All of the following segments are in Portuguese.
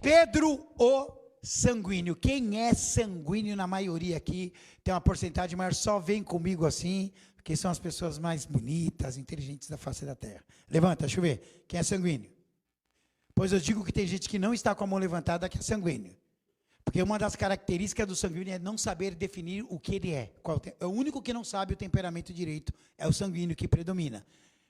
Pedro o sanguíneo. Quem é sanguíneo na maioria aqui? Tem uma porcentagem maior, só vem comigo assim, porque são as pessoas mais bonitas, inteligentes da face da terra. Levanta, deixa eu ver. Quem é sanguíneo? Pois eu digo que tem gente que não está com a mão levantada que é sanguíneo. Porque uma das características do sanguíneo é não saber definir o que ele é. É o único que não sabe o temperamento direito, é o sanguíneo que predomina.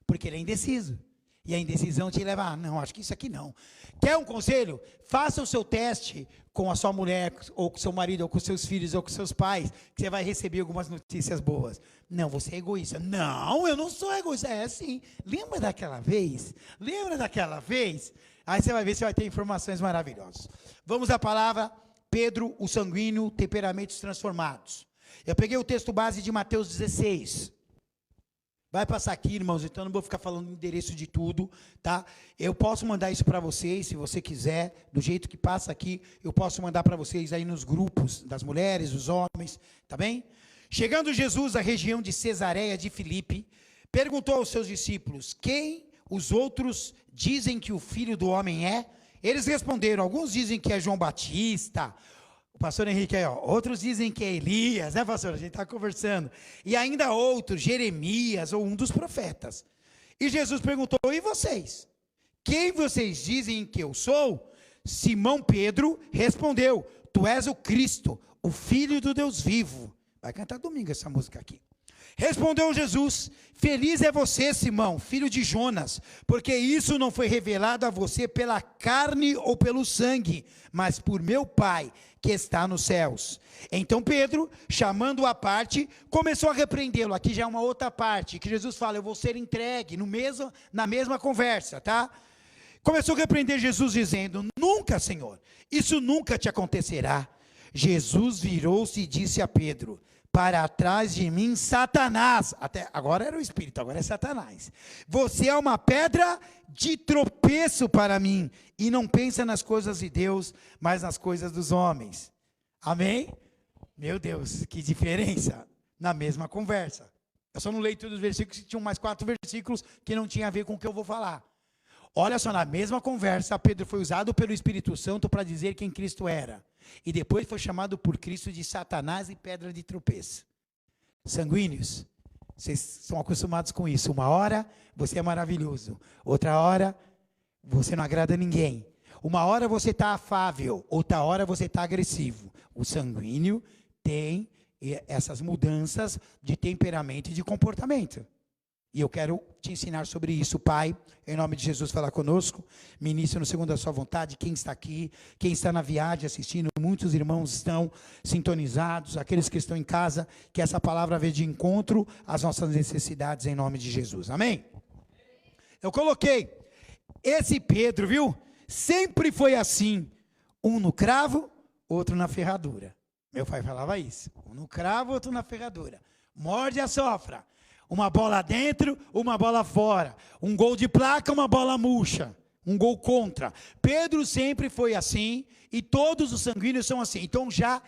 Porque ele é indeciso. E a indecisão te leva, não, acho que isso aqui não. Quer um conselho? Faça o seu teste com a sua mulher, ou com seu marido, ou com seus filhos, ou com seus pais, que você vai receber algumas notícias boas. Não, você é egoísta. Não, eu não sou egoísta. É sim. Lembra daquela vez? Lembra daquela vez? Aí você vai ver se vai ter informações maravilhosas. Vamos à palavra, Pedro, o sanguíneo, temperamentos transformados. Eu peguei o texto base de Mateus 16. Vai passar aqui, irmãos, então não vou ficar falando o endereço de tudo, tá? Eu posso mandar isso para vocês, se você quiser, do jeito que passa aqui, eu posso mandar para vocês aí nos grupos das mulheres, dos homens, tá bem? Chegando Jesus à região de Cesareia de Filipe, perguntou aos seus discípulos, quem os outros dizem que o Filho do Homem é? Eles responderam, alguns dizem que é João Batista, o pastor Henrique aí, ó, outros dizem que é Elias, né, pastor? A gente está conversando. E ainda outros, Jeremias, ou um dos profetas. E Jesus perguntou, e vocês? Quem vocês dizem que eu sou? Simão Pedro respondeu, tu és o Cristo, o Filho do Deus vivo. Vai cantar domingo essa música aqui. Respondeu Jesus, feliz é você, Simão, filho de Jonas, porque isso não foi revelado a você pela carne ou pelo sangue, mas por meu Pai, que está nos céus. Então Pedro, chamando-o à parte, começou a repreendê-lo. Aqui já é uma outra parte, que Jesus fala, eu vou ser entregue, na mesma conversa, tá? Começou a repreender Jesus dizendo, nunca, Senhor, isso nunca te acontecerá. Jesus virou-se e disse a Pedro, para trás de mim, Satanás. Até agora era o Espírito, agora é Satanás. Você é uma pedra de tropeço para mim, e não pensa nas coisas de Deus, mas nas coisas dos homens. Amém? Meu Deus, que diferença, na mesma conversa. Eu só não leio todos os versículos, tinham mais 4 versículos que não tinham a ver com o que eu vou falar. Olha só, na mesma conversa, Pedro foi usado pelo Espírito Santo para dizer quem Cristo era. E depois foi chamado por Cristo de Satanás e pedra de tropeço. Sanguíneos, vocês são acostumados com isso. Uma hora você é maravilhoso, outra hora você não agrada a ninguém. Uma hora você está afável, outra hora você está agressivo. O sanguíneo tem essas mudanças de temperamento e de comportamento. E eu quero te ensinar sobre isso, Pai, em nome de Jesus, fala conosco, ministra no segundo a sua vontade, quem está aqui, quem está na viagem assistindo, muitos irmãos estão sintonizados, aqueles que estão em casa, que essa palavra veja de encontro às nossas necessidades, em nome de Jesus, amém? Eu coloquei, esse Pedro, viu, sempre foi assim, um no cravo, outro na ferradura, meu pai falava isso, um no cravo, outro na ferradura, morde a sofra, uma bola dentro, uma bola fora. Um gol de placa, uma bola murcha. Um gol contra. Pedro sempre foi assim, e todos os sanguíneos são assim. Então já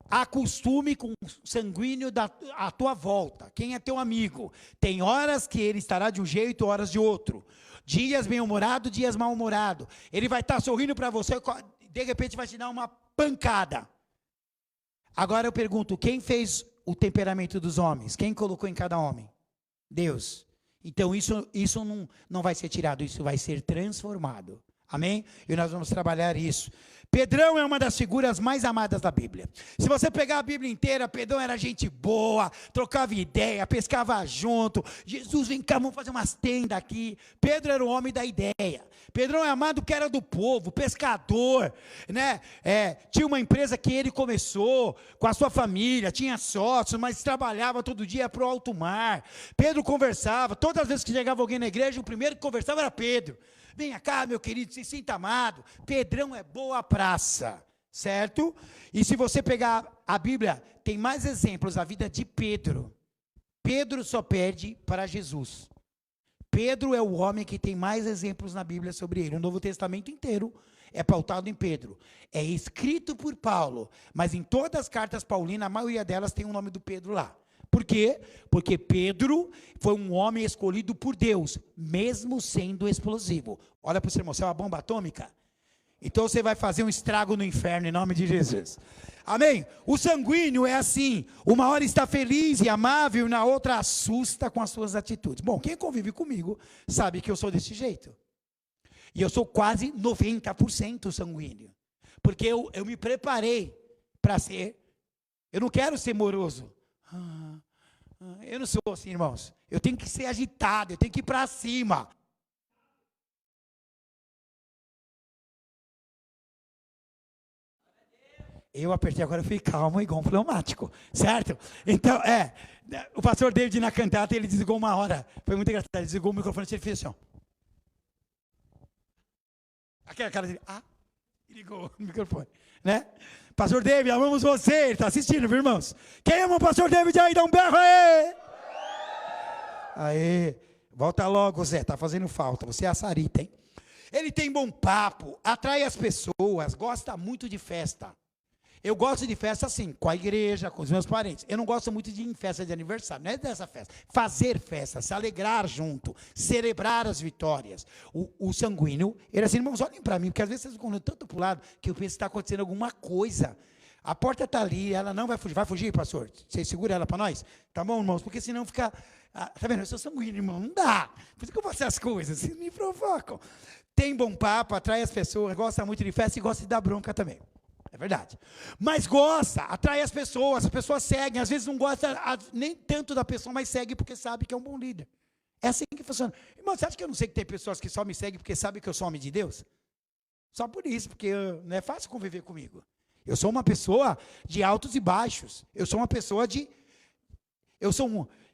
acostume com o sanguíneo à tua volta. Quem é teu amigo? Tem horas que ele estará de um jeito, horas de outro. Dias bem-humorado, dias mal-humorado. Ele vai estar sorrindo para você, de repente vai te dar uma pancada. Agora eu pergunto, quem fez o temperamento dos homens? Quem colocou em cada homem? Deus. Então isso não vai ser tirado, isso vai ser transformado. Amém? E nós vamos trabalhar isso. Pedrão é uma das figuras mais amadas da Bíblia. Se você pegar a Bíblia inteira, Pedrão era gente boa, trocava ideia, pescava junto. Jesus, vem cá, vamos fazer umas tendas aqui. Pedro era o homem da ideia. Pedrão é amado que era do povo, pescador, né? Tinha uma empresa que ele começou com a sua família, tinha sócios, mas trabalhava todo dia para o alto mar. Pedro conversava, todas as vezes que chegava alguém na igreja, o primeiro que conversava era Pedro. Venha cá, meu querido, se sinta amado. Pedrão é boa praça, certo? E se você pegar a Bíblia, tem mais exemplos da vida de Pedro. Pedro só perde para Jesus. Pedro é o homem que tem mais exemplos na Bíblia sobre ele. O Novo Testamento inteiro é pautado em Pedro. É escrito por Paulo, mas em todas as cartas paulinas, a maioria delas tem o nome do Pedro lá. Por quê? Porque Pedro foi um homem escolhido por Deus, mesmo sendo explosivo. Olha para o seu irmão, você é uma bomba atômica? Então você vai fazer um estrago no inferno, em nome de Jesus. Amém? O sanguíneo é assim, uma hora está feliz e amável, e na outra assusta com as suas atitudes. Bom, quem convive comigo sabe que eu sou desse jeito. E eu sou quase 90% sanguíneo. Porque eu me preparei para ser. Eu não quero ser moroso. Eu não sou assim, irmãos. Eu tenho que ser agitado, eu tenho que ir para cima. Eu apertei agora, eu fui calmo, igual um pneumático, certo? Então, o pastor David na cantata, ele desligou uma hora, foi muito engraçado, ele desligou o microfone e ele fez assim, ó. Aquela cara dele, ligou o microfone, né? Pastor David, amamos você, ele está assistindo, viu, irmãos? Quem ama o pastor David aí, dá um berro aí! Aê, volta logo, Zé, tá fazendo falta, você é a Sarita, hein? Ele tem bom papo, atrai as pessoas, gosta muito de festa. Eu gosto de festa assim, com a igreja, com os meus parentes. Eu não gosto muito de ir em festa de aniversário, não é dessa festa. Fazer festa, se alegrar junto, celebrar as vitórias. O sanguíneo, ele assim, irmãos, olhem para mim, porque às vezes vocês ficam tanto para o lado que eu penso que está acontecendo alguma coisa. A porta está ali, ela não vai fugir. Vai fugir, pastor? Você segura ela para nós? Tá bom, irmãos? Porque senão fica... tá vendo? Eu sou sanguíneo, irmão, não dá. Por isso que eu faço as coisas, vocês me provocam. Tem bom papo, atrai as pessoas, gosta muito de festa e gosta de dar bronca também. É verdade. Mas gosta, atrai as pessoas seguem, às vezes não gosta nem tanto da pessoa, mas segue porque sabe que é um bom líder. É assim que funciona. Irmão, você acha que eu não sei que tem pessoas que só me seguem porque sabem que eu sou homem de Deus? Só por isso, porque não é fácil conviver comigo. Eu sou uma pessoa de altos e baixos. Eu sou uma pessoa de...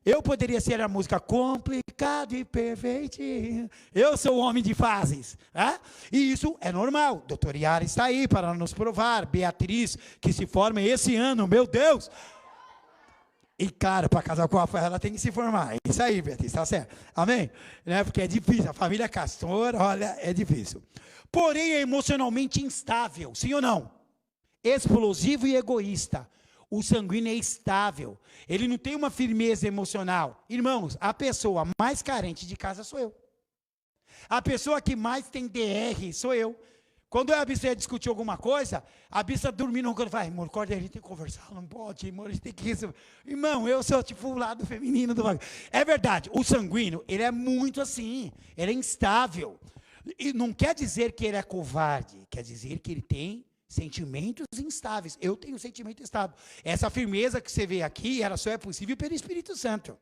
Eu poderia ser a música complicado e perfeitinho. Eu sou o homem de fases. Né? E isso é normal. Doutor Yara está aí para nos provar. Beatriz, que se forma esse ano, meu Deus. E claro, para casar com a Rafael, ela tem que se formar. É isso aí, Beatriz, está certo. Amém? Né? Porque é difícil. A família Castor, olha, é difícil. Porém, é emocionalmente instável. Sim ou não? Explosivo e egoísta. O sanguíneo é estável. Ele não tem uma firmeza emocional. Irmãos, a pessoa mais carente de casa sou eu. A pessoa que mais tem DR sou eu. Quando a Bissa ia discutir alguma coisa, a Bissa dormindo, quando vai, amor, acorda, a gente tem que conversar, não pode, amor, a gente tem que isso. Irmão, eu sou tipo o lado feminino do bagulho. É verdade, o sanguíneo, ele é muito assim, ele é instável. E não quer dizer que ele é covarde, quer dizer que ele tem sentimentos instáveis. Eu tenho sentimento instável. Essa firmeza que você vê aqui, ela só é possível pelo Espírito Santo.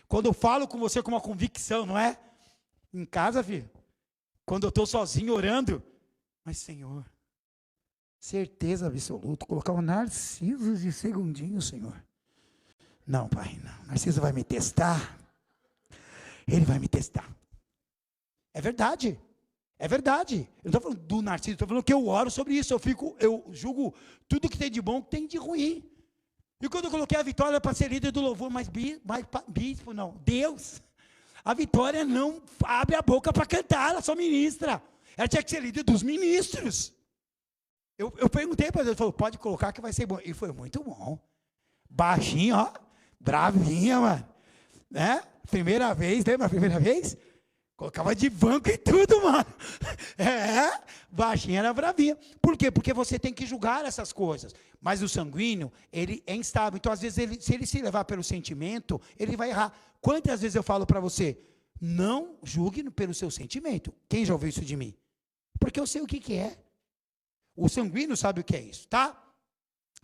Quando eu falo com você com uma convicção, não é? Em casa, filho, quando eu estou sozinho orando, mas Senhor, certeza absoluta, colocar o Narciso de segundinho, Senhor. Não, Pai, não. Narciso vai me testar. Ele vai me testar. É verdade. É verdade. Eu não estou falando do Narciso, estou falando que eu oro sobre isso. Eu julgo tudo que tem de bom, que tem de ruim. E quando eu coloquei a Vitória para ser líder do louvor, mas bispo não, Deus, a Vitória não abre a boca para cantar, ela só ministra. Ela tinha que ser líder dos ministros. Eu perguntei para Deus, ele falou, pode colocar que vai ser bom. E foi muito bom. Baixinho, ó, bravinha, mano. Né? Primeira vez, lembra a primeira vez? Colocava de banco e tudo, mano. Baixinha era bravinha. Por quê? Porque você tem que julgar essas coisas. Mas o sanguíneo, ele é instável. Então, às vezes, se ele se levar pelo sentimento, ele vai errar. Quantas vezes eu falo para você, não julgue pelo seu sentimento. Quem já ouviu isso de mim? Porque eu sei o que é. O sanguíneo sabe o que é isso, tá?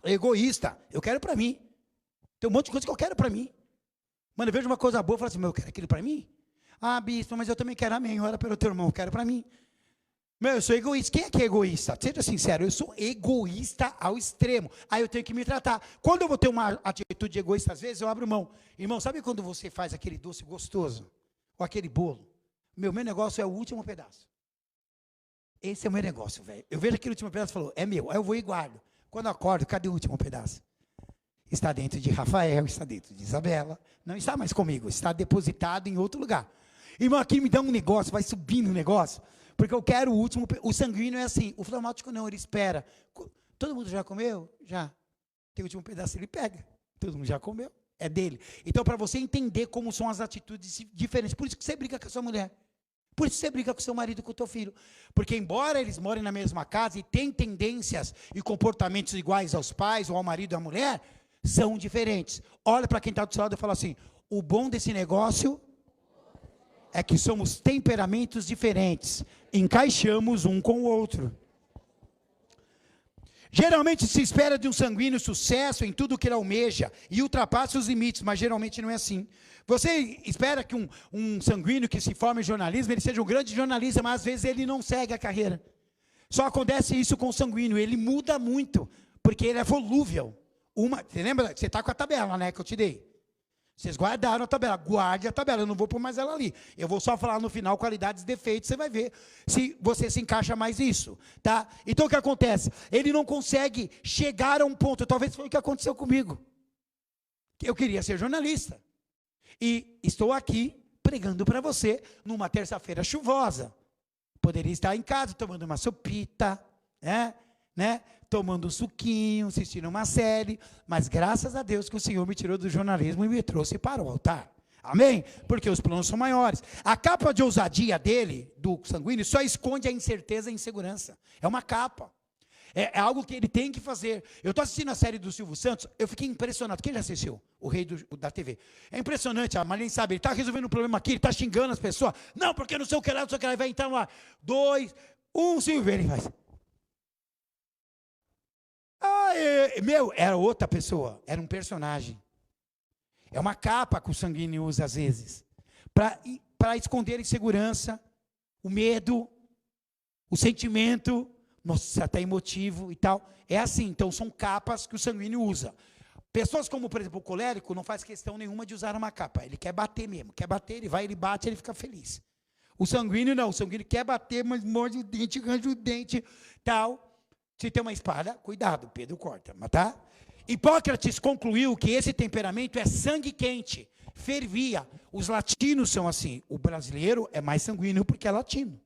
Egoísta. Eu quero para mim. Tem um monte de coisa que eu quero para mim. Mano, eu vejo uma coisa boa e falo assim, eu quero aquilo para mim. Ah, bispo, mas eu também quero, amém. Ora pelo teu irmão, eu quero para mim. Meu, eu sou egoísta. Quem é que é egoísta? Seja sincero, eu sou egoísta ao extremo. Aí eu tenho que me tratar. Quando eu vou ter uma atitude egoísta, às vezes eu abro mão. Irmão, sabe quando você faz aquele doce gostoso? Ou aquele bolo? Meu negócio é o último pedaço. Esse é o meu negócio, velho. Eu vejo aquele último pedaço e falo, é meu. Aí eu vou e guardo. Quando eu acordo, cadê o último pedaço? Está dentro de Rafael, está dentro de Isabela. Não está mais comigo, está depositado em outro lugar. Irmão, aqui me dá um negócio, vai subindo o negócio, porque eu quero o último. O sanguíneo é assim, o fleumático não, ele espera. Todo mundo já comeu? Já. Tem o último pedaço, ele pega. Todo mundo já comeu, é dele. Então, para você entender como são as atitudes diferentes, por isso que você briga com a sua mulher. Por isso você briga com seu marido e com o teu filho. Porque embora eles morem na mesma casa e têm tendências e comportamentos iguais aos pais ou ao marido e à mulher, são diferentes. Olha para quem está do seu lado e fala assim, o bom desse negócio é que somos temperamentos diferentes. Encaixamos um com o outro. Geralmente se espera de um sanguíneo sucesso em tudo que ele almeja e ultrapassa os limites, mas geralmente não é assim. Você espera que um sanguíneo que se forma em jornalismo, ele seja um grande jornalista, mas às vezes ele não segue a carreira. Só acontece isso com o sanguíneo, ele muda muito, porque ele é volúvel. Você lembra? Você está com a tabela, né, que eu te dei. Vocês guardaram a tabela, guarde a tabela, eu não vou pôr mais ela ali. Eu vou só falar no final qualidades e defeitos, você vai ver se você se encaixa mais nisso, tá? Então o que acontece? Ele não consegue chegar a um ponto, talvez foi o que aconteceu comigo. Eu queria ser jornalista. E estou aqui pregando para você numa terça-feira chuvosa. Poderia estar em casa tomando uma sopita, né? Tomando um suquinho, assistindo uma série, mas graças a Deus que o Senhor me tirou do jornalismo e me trouxe para o altar. Amém? Porque os planos são maiores. A capa de ousadia dele, do sanguíneo, só esconde a incerteza e a insegurança. É uma capa. É algo que ele tem que fazer. Eu estou assistindo a série do Silvio Santos, eu fiquei impressionado. Quem já assistiu? O rei da TV. É impressionante, a Marlene sabe, ele está resolvendo um problema aqui, ele está xingando as pessoas. Não, porque não sei o que lá, não sei o que lá. Ele vai entrar lá. 2, 1, Silvio, ele faz. Era outra pessoa, era um personagem. É uma capa que o sanguíneo usa às vezes, para esconder a insegurança, o medo, o sentimento, nossa, até emotivo e tal. É assim, então são capas que o sanguíneo usa. Pessoas como, por exemplo, o colérico não faz questão nenhuma de usar uma capa, ele quer bater mesmo, quer bater, ele vai, ele bate, ele fica feliz. O sanguíneo não, o sanguíneo quer bater, mas morde o dente, arranja o dente, tal. Se tem uma espada, cuidado, Pedro corta, tá? Hipócrates concluiu que esse temperamento é sangue quente, fervia. Os latinos são assim, o brasileiro é mais sanguíneo porque é latino.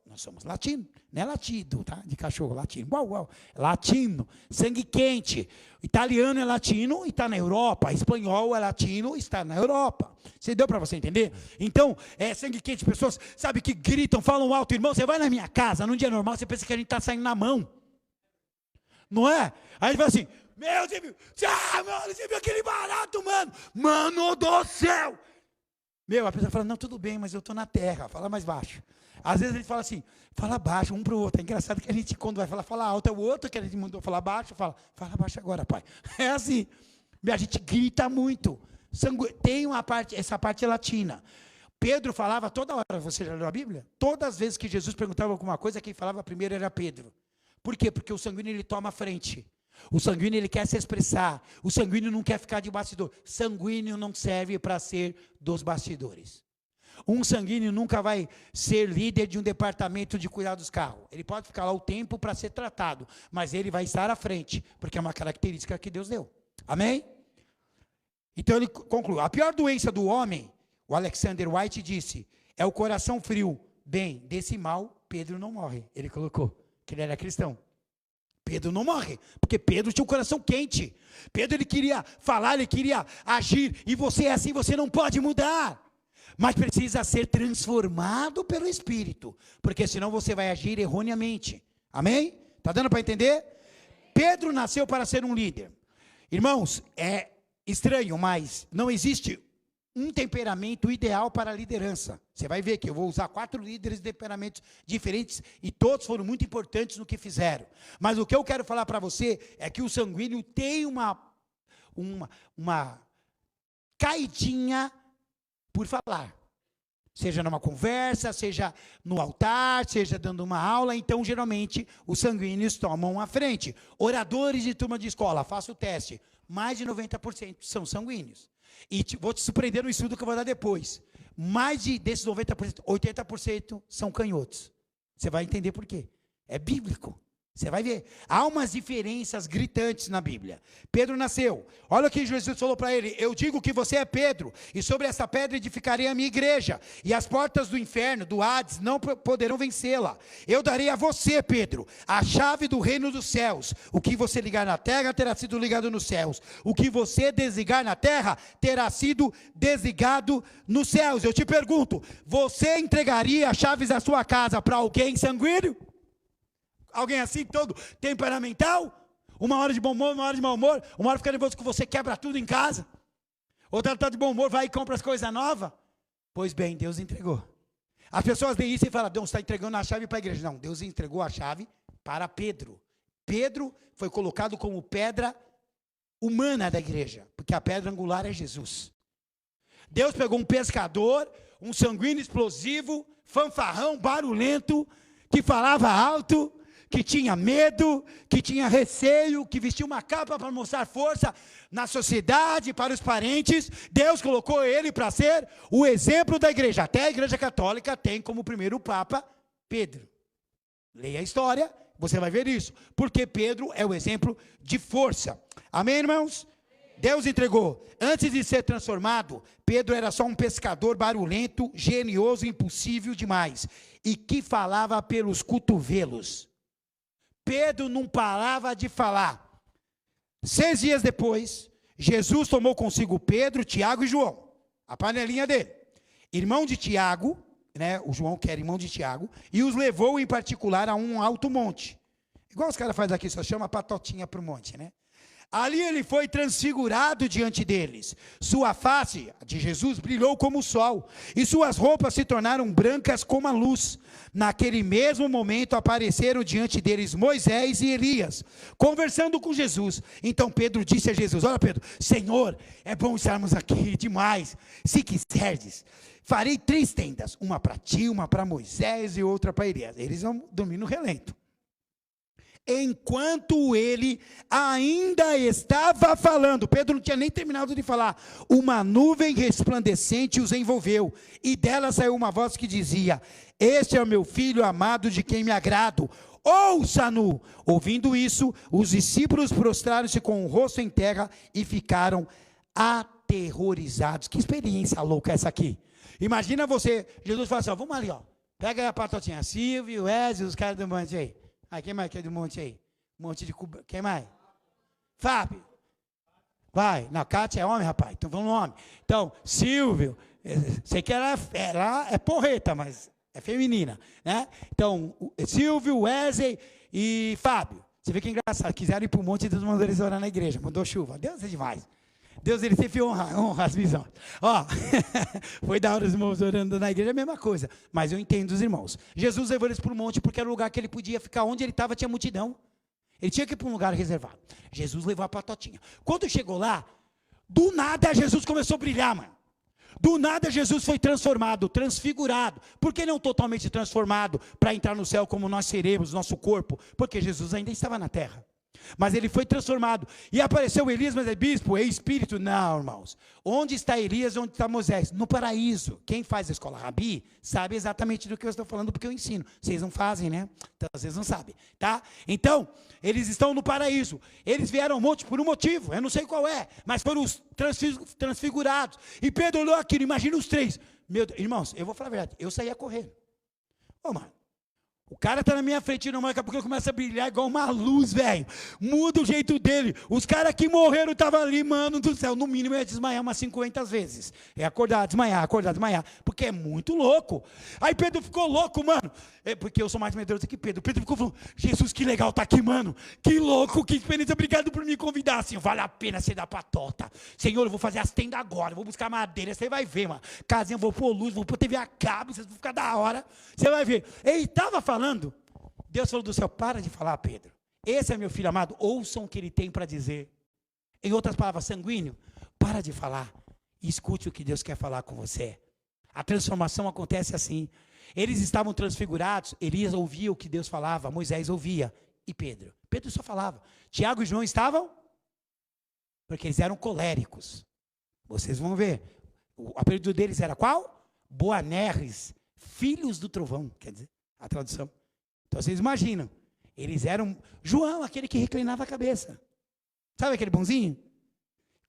Nós somos latino, não é latido, tá? De cachorro, latino, uau, latino, sangue quente. Italiano é latino e está na Europa, espanhol é latino e está na Europa. Você deu para você entender? Então, é sangue quente, pessoas, sabe, que gritam, falam alto, irmão, você vai na minha casa, num dia normal, você pensa que a gente está saindo na mão. Não é? Aí ele fala assim, mano, você viu aquele barato, mano? Mano do céu! A pessoa fala, não, tudo bem, mas eu estou na terra, fala mais baixo. Às vezes ele fala assim, fala baixo, um para o outro. É engraçado que a gente, quando vai falar, fala alto, é o outro que a gente mandou falar baixo, fala baixo agora, pai. É assim, a gente grita muito. Tem essa parte latina. Pedro falava toda hora, você já leu a Bíblia? Todas as vezes que Jesus perguntava alguma coisa, quem falava primeiro era Pedro. Por quê? Porque o sanguíneo ele toma a frente. O sanguíneo ele quer se expressar. O sanguíneo não quer ficar de bastidor. Sanguíneo não serve para ser dos bastidores. Um sanguíneo nunca vai ser líder de um departamento de cuidar dos carros. Ele pode ficar lá o tempo para ser tratado, mas ele vai estar à frente, porque é uma característica que Deus deu. Amém? Então ele conclui. A pior doença do homem, o Alexander White disse, é o coração frio. Bem, desse mal, Pedro não morre. Ele colocou. Que ele era cristão. Pedro não morre, porque Pedro tinha o coração quente. Pedro ele queria falar, ele queria agir, e você é assim, você não pode mudar. Mas precisa ser transformado pelo Espírito, porque senão você vai agir erroneamente. Amém? Está dando para entender? Pedro nasceu para ser um líder. Irmãos, é estranho, mas não existe um temperamento ideal para a liderança. Você vai ver que eu vou usar 4 líderes de temperamentos diferentes e todos foram muito importantes no que fizeram. Mas o que eu quero falar para você é que o sanguíneo tem uma caidinha por falar. Seja numa conversa, seja no altar, seja dando uma aula. Então, geralmente, os sanguíneos tomam a frente. Oradores de turma de escola, faça o teste. Mais de 90% são sanguíneos. E vou te surpreender no estudo que eu vou dar depois. Mais desses 90%, 80% são canhotos. Você vai entender por quê. É bíblico. Você vai ver, há umas diferenças gritantes na Bíblia. Pedro nasceu, olha o que Jesus falou para ele: eu digo que você é Pedro, e sobre essa pedra edificarei a minha igreja, e as portas do inferno, do Hades, não poderão vencê-la. Eu darei a você, Pedro, a chave do reino dos céus. O que você ligar na terra terá sido ligado nos céus, o que você desligar na terra terá sido desligado nos céus. Eu te pergunto, você entregaria as chaves da sua casa para alguém sanguíneo? Alguém assim, todo temperamental? Uma hora de bom humor, uma hora de mau humor, uma hora fica nervoso que você quebra tudo em casa. Outra está de bom humor, vai e compra as coisas novas. Pois bem, Deus entregou. As pessoas veem isso e falam: Deus está entregando a chave para a igreja. Não, Deus entregou a chave para Pedro. Pedro foi colocado como pedra humana da igreja, porque a pedra angular é Jesus. Deus pegou um pescador, um sanguíneo explosivo, fanfarrão, barulhento, que falava alto, que tinha medo, que tinha receio, que vestia uma capa para mostrar força na sociedade, para os parentes. Deus colocou ele para ser o exemplo da igreja. Até a igreja católica tem como primeiro papa Pedro. Leia a história, você vai ver isso. Porque Pedro é o exemplo de força. Amém, irmãos? Deus entregou. Antes de ser transformado, Pedro era só um pescador barulhento, genioso, impossível demais, e que falava pelos cotovelos. Pedro não parava de falar. 6 dias depois, Jesus tomou consigo Pedro, Tiago e João, a panelinha dele, irmão de Tiago, né, o João que era irmão de Tiago, e os levou em particular a um alto monte. Igual os caras fazem aqui, só chama patotinha para o monte, né? Ali ele foi transfigurado diante deles. Sua face, de Jesus, brilhou como o sol, e suas roupas se tornaram brancas como a luz. Naquele mesmo momento apareceram diante deles Moisés e Elias, conversando com Jesus. Então Pedro disse a Jesus: olha, Pedro, Senhor, é bom estarmos aqui demais. Se quiserdes, farei 3 tendas, uma para ti, uma para Moisés e outra para Elias. Eles vão dormir no relento. Enquanto ele ainda estava falando, Pedro não tinha nem terminado de falar, uma nuvem resplandecente os envolveu, e dela saiu uma voz que dizia: este é o meu filho amado, de quem me agrado, ouça-no. Ouvindo isso, os discípulos prostraram-se com o rosto em terra e ficaram aterrorizados. Que experiência louca essa aqui. Imagina você, Jesus fala assim: ó, vamos ali, ó, pega aí a patotinha, Silvio, Wesley, os caras do monte aí. Ah, quem mais que é do monte aí? Monte de Cuba. Quem mais? Fábio. Vai. Não, Cátia é homem, rapaz. Então vamos no homem. Então, Silvio. Sei que ela é porreta, mas é feminina, né? Então, Silvio, Wesley e Fábio. Você vê que é engraçado. Quiseram ir para o monte e Deus mandou eles orar na igreja. Mandou chuva. Deus é demais. Deus, ele sempre honra as visões. Ó, foi da hora os irmãos orando na igreja, é a mesma coisa. Mas eu entendo os irmãos. Jesus levou eles para o monte porque era o lugar que ele podia ficar. Onde ele estava tinha multidão. Ele tinha que ir para um lugar reservado. Jesus levou a patotinha. Quando chegou lá, do nada Jesus começou a brilhar, mano. Do nada Jesus foi transformado, transfigurado. Por que não totalmente transformado para entrar no céu como nós seremos, nosso corpo? Porque Jesus ainda estava na terra. Mas ele foi transformado. E apareceu Elias, mas é bispo, é espírito. Não, irmãos. Onde está Elias, onde está Moisés? No paraíso. Quem faz a escola Rabi sabe exatamente do que eu estou falando, porque eu ensino. Vocês não fazem, né? Então vocês não sabem, tá? Então, eles estão no paraíso. Eles vieram ao monte por um motivo, eu não sei qual é, mas foram os transfigurados. E Pedro olhou aquilo, imagina os 3. Meu Deus, irmãos, eu vou falar a verdade, eu saía correndo. Ô, mano. O cara está na minha frente, não, daqui a pouco ele começa a brilhar igual uma luz, velho. Muda o jeito dele. Os caras que morreram estavam ali, mano do céu. No mínimo eu ia desmaiar umas 50 vezes. É acordar, desmaiar, porque é muito louco. Aí Pedro ficou louco, mano. Porque eu sou mais medroso que Pedro. Pedro ficou falando: Jesus, que legal tá aqui, mano. Que louco, que experiência. Obrigado por me convidar. Assim, vale a pena você dar patota. Senhor, eu vou fazer as tendas agora. Eu vou buscar madeira. Você vai ver, mano. Casinha, eu vou pôr luz, vou pôr TV a cabo. Vocês vão ficar da hora. Você vai ver. Ele estava falando. Deus falou do céu: para de falar, Pedro. Esse é meu filho amado. Ouçam o que ele tem para dizer. Em outras palavras, sanguíneo, para de falar. E escute o que Deus quer falar com você. A transformação acontece assim. Eles estavam transfigurados, Elias ouvia o que Deus falava, Moisés ouvia, e Pedro só falava. Tiago e João estavam, porque eles eram coléricos. Vocês vão ver, o apelido deles era qual? Boanerges, filhos do trovão, quer dizer, a tradução. Então vocês imaginam, Eles eram... João, aquele que reclinava a cabeça. Sabe aquele bonzinho?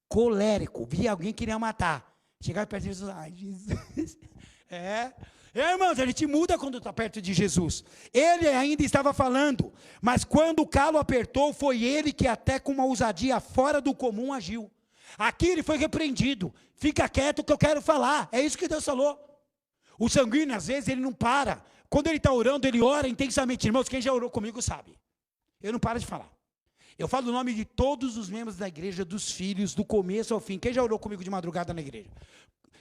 Colérico. Via alguém que queria matar. Chegava perto de Jesus. Ai, Jesus. Irmãos, a gente muda quando está perto de Jesus. Ele ainda estava falando. Mas quando o calo apertou, foi ele que até com uma ousadia fora do comum agiu. Aqui ele foi repreendido. Fica quieto que eu quero falar. É isso que Deus falou. O sanguíneo, às vezes, ele não para. Quando ele está orando, ele ora intensamente. Irmãos, quem já orou comigo sabe. Eu não paro de falar. Eu falo o nome de todos os membros da igreja, dos filhos, do começo ao fim. Quem já orou comigo de madrugada na igreja?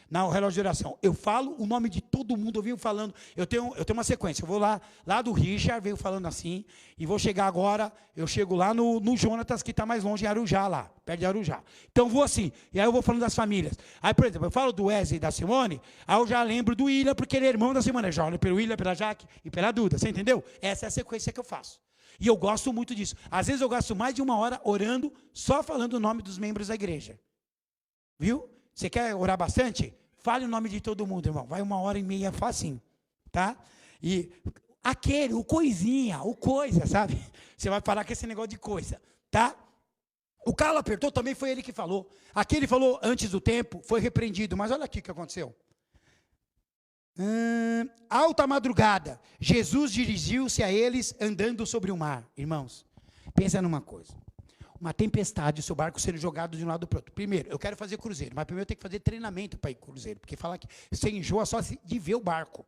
No relógio de oração. Eu falo o nome de todo mundo, eu venho falando. Eu tenho uma sequência. Eu vou lá do Richard, venho falando assim. E vou chegar agora, eu chego lá no Jonatas, que está mais longe, em Arujá, lá, perto de Arujá. Então vou assim, e aí eu vou falando das famílias. Aí, por exemplo, eu falo do Wesley e da Simone, aí eu já lembro do William, porque ele é irmão da Simone. Eu já olho pelo William, pela Jaque e pela Duda, você entendeu? Essa é a sequência que eu faço. E eu gosto muito disso. Às vezes eu gasto mais de 1 hora orando, só falando o nome dos membros da igreja. Viu? Você quer orar bastante? Fale o nome de todo mundo, irmão. Vai 1h30 facinho, tá? E aquele, o coisinha, o coisa, sabe? Você vai parar com esse negócio de coisa, tá? O calo apertou, também foi ele que falou. Aquele falou antes do tempo, foi repreendido. Mas olha aqui o que aconteceu. Alta madrugada, Jesus dirigiu-se a eles andando sobre o mar. Irmãos, pensa numa coisa. Uma tempestade, o seu barco sendo jogado de um lado para o outro. Primeiro, eu quero fazer cruzeiro, mas primeiro eu tenho que fazer treinamento para ir cruzeiro, porque fala que você enjoa só de ver o barco.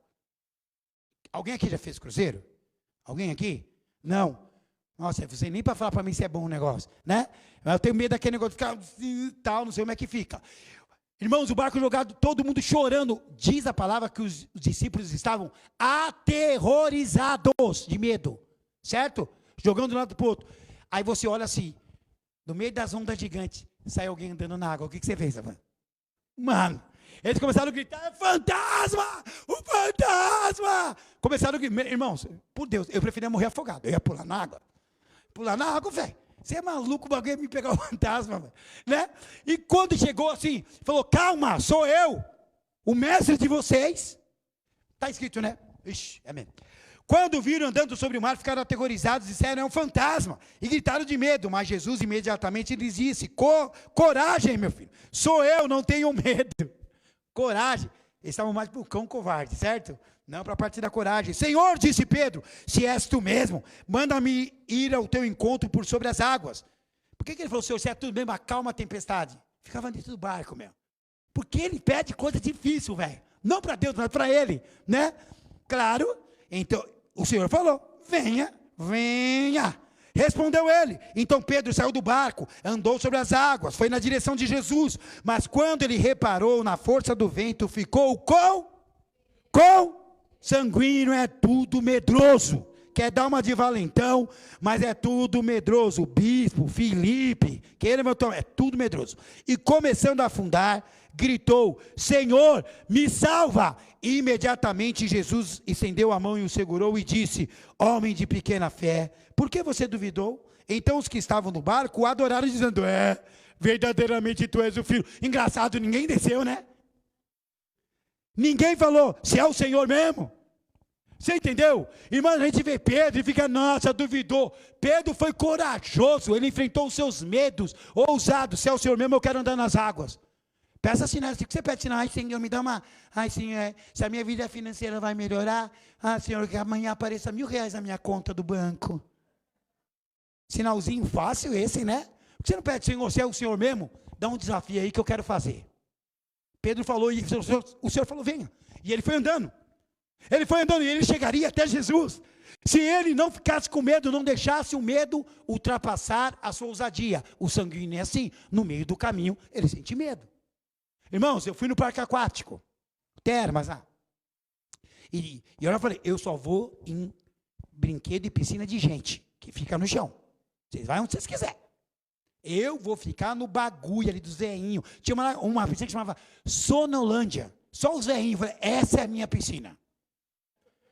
Alguém aqui já fez cruzeiro? Alguém aqui? Não. Nossa, você nem para falar para mim se é bom o negócio, né? Eu tenho medo daquele negócio de ficar tal, não sei como é que fica. Irmãos, o barco jogado, todo mundo chorando. Diz a palavra que os discípulos estavam aterrorizados de medo, certo? Jogando de um lado para o outro. Aí você olha assim, no meio das ondas gigantes, sai alguém andando na água. O que você fez, mano? Eles começaram a gritar, é fantasma! O fantasma! Começaram a gritar. Irmãos, por Deus, eu preferia morrer afogado. Eu ia pular na água. Pular na água, velho. Você é maluco, o bagulho ia me pegar o fantasma, véio, né? E quando chegou assim, falou, calma, sou eu, o mestre de vocês. Está escrito, né? Ixi, é mesmo. Quando viram andando sobre o mar, ficaram aterrorizados, disseram, é um fantasma, e gritaram de medo, mas Jesus imediatamente lhes disse, coragem, meu filho, sou eu, não tenham medo. Coragem. Eles estavam mais para o cão covarde, certo? Não para a parte da coragem. Senhor, disse Pedro, se és tu mesmo, manda-me ir ao teu encontro por sobre as águas. Por que ele falou, Senhor, se é tudo mesmo, acalma a tempestade? Ficava dentro do barco, meu. Porque ele pede coisa difícil, velho. Não para Deus, mas para ele, né? Claro, então, o Senhor falou, venha, venha. Respondeu ele. Então Pedro saiu do barco, andou sobre as águas, foi na direção de Jesus. Mas quando ele reparou na força do vento, ficou sanguíneo, é tudo medroso. Quer dar uma de valentão, mas é tudo medroso. O bispo, Filipe, é tudo medroso. E começando a afundar, gritou, Senhor, me salva. E imediatamente Jesus estendeu a mão e o segurou e disse, homem de pequena fé, por que você duvidou? Então os que estavam no barco o adoraram dizendo, verdadeiramente tu és o filho. Engraçado, ninguém desceu, né? Ninguém falou, se é o Senhor mesmo. Você entendeu? Irmão, a gente vê Pedro e fica, nossa, duvidou. Pedro foi corajoso, ele enfrentou os seus medos, ousado, se é o Senhor mesmo, eu quero andar nas águas. Peça sinal, se você pede sinal, ai Senhor, me dá uma, ai Senhor, se a minha vida financeira vai melhorar, Senhor, que amanhã apareça R$1.000 na minha conta do banco. Sinalzinho fácil esse, né? Por que você não pede, Senhor, se é o Senhor mesmo? Dá um desafio aí que eu quero fazer. Pedro falou, e o Senhor falou, venha. E ele foi andando. Ele foi andando e ele chegaria até Jesus. Se ele não ficasse com medo, não deixasse o medo ultrapassar a sua ousadia. O sanguíneo é assim, no meio do caminho, ele sente medo. Irmãos, eu fui no parque aquático, Termas, e eu falei, eu só vou em brinquedo e piscina de gente, que fica no chão. Vocês vão onde vocês quiserem. Eu vou ficar no bagulho ali dos veinhos. Tinha uma piscina que chamava Sonolândia. Só os veinhos. Eu falei, essa é a minha piscina.